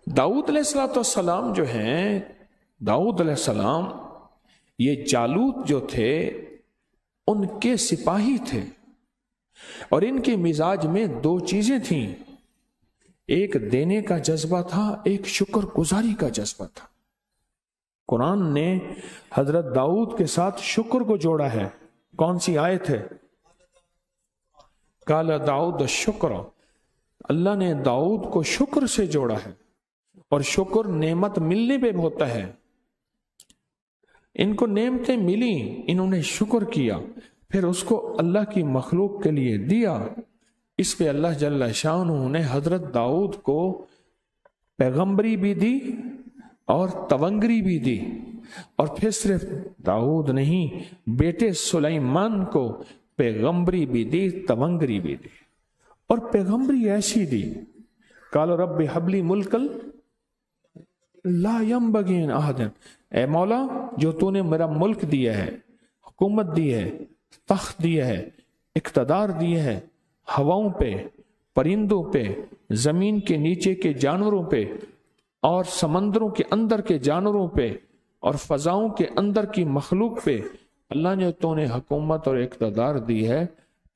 दाऊद अलैहिस्सलाम जो हैं, दाऊद अलैहिस्सलाम ये जालूत जो थे उनके सिपाही थे, और इनके मिजाज में दो चीजें थीं, एक देने का जज्बा था, एक शुक्र गुजारी का जज्बा था। कुरान ने हजरत दाऊद के साथ शुक्र को जोड़ा है। कौन सी आयत है? काला दाऊद शुक्र, अल्लाह ने दाऊद को शुक्र से जोड़ा है, और शुक्र नेमत मिलने पे होता है। इनको नेमतें मिली, इन्होंने शुक्र किया, फिर उसको अल्लाह की मखलूक के लिए दिया। इस पे अल्लाह जल्ल शाअनहू ने हजरत दाऊद को पैगंबरी भी दी और तवंगरी भी दी, और फिर सिर्फ दाऊद नहीं, बेटे सुलेमान को पैगंबरी भी दी, तवंगरी भी दी। और पैगंबरी ऐसी दी, काल रब्बि हबली मुल्कल ला यंबगी अहदन, ए मौला जो तूने मेरा मुल्क दिया है, हुकूमत दी है, तख्त दिया है, इक़्तिदार दिया है, हवाओं पे, परिंदों पे, जमीन के नीचे के जानवरों पे, और समंदरों के अंदर के जानवरों पे, और फजाओं के अंदर की मखलूक पे अल्लाह ने तूने हुकूमत और इक़्तिदार दी है।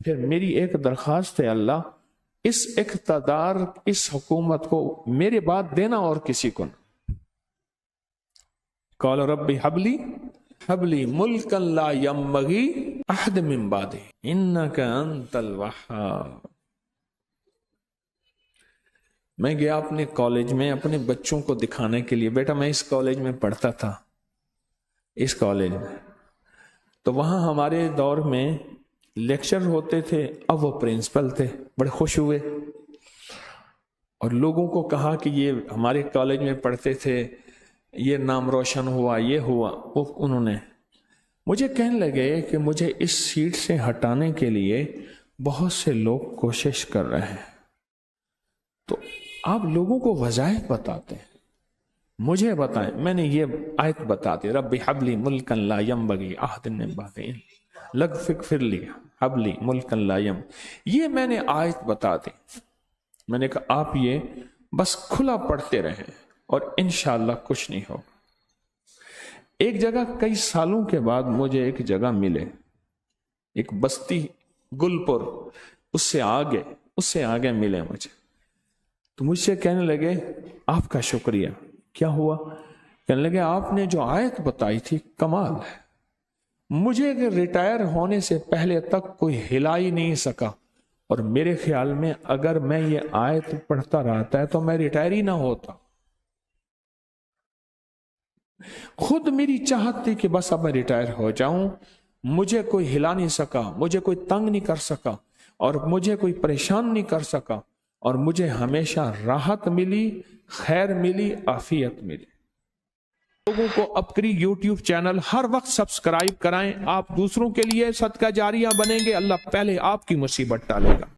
फिर मेरी एक दरख्वास्त है अल्लाह, इस इक़्तिदार, इस हुकूमत को मेरे बाद देना और किसी को न। क़ाल रब्बी हबली हबली मुल्कन ला यंबगी अहद मिन बादी इन्नका अंतल वहाब। मैं गया अपने कॉलेज में अपने बच्चों को दिखाने के लिए, बेटा मैं इस कॉलेज में पढ़ता था, इस कॉलेज में, तो वहां हमारे दौर में लेक्चर होते थे। अब वो प्रिंसिपल थे, बड़े खुश हुए और लोगों को कहा कि ये हमारे कॉलेज में पढ़ते थे, ये नाम रोशन हुआ, ये हुआ। वो उन्होंने मुझे कहने लगे कि मुझे इस सीट से हटाने के लिए बहुत से लोग कोशिश कर रहे हैं, तो आप लोगों को वज़ाइफ बताते हैं, मुझे बताएं। मैंने ये आयत बता दी, रब्बी हबली मुल्कन ला यंबगी अहदिन मिन बादी लगफिक फिरली हबली मुल्कन ला यम, ये मैंने आयत बता दी। मैंने कहा आप ये बस खुला पढ़ते रहें और इंशाअल्लाह कुछ नहीं होगा। एक जगह कई सालों के बाद मुझे एक जगह मिले, एक बस्ती गुलपुर, उससे आगे मिले मुझे, तो मुझसे कहने लगे आपका शुक्रिया। क्या हुआ? कहने लगे आपने जो आयत बताई थी कमाल है, मुझे रिटायर होने से पहले तक कोई हिला ही नहीं सका, और मेरे ख्याल में अगर मैं ये आयत पढ़ता रहता है तो मैं रिटायर ही ना होता। खुद मेरी चाहत थी कि बस अब मैं रिटायर हो जाऊं, मुझे कोई हिला नहीं सका, मुझे कोई तंग नहीं कर सका, और मुझे कोई परेशान नहीं कर सका, और मुझे हमेशा राहत मिली, खैर मिली, आफियत मिली। लोगों को अपनी यूट्यूब चैनल हर वक्त सब्सक्राइब कराएं, आप दूसरों के लिए सदका जारिया बनेंगे, अल्लाह पहले आपकी मुसीबत टालेगा।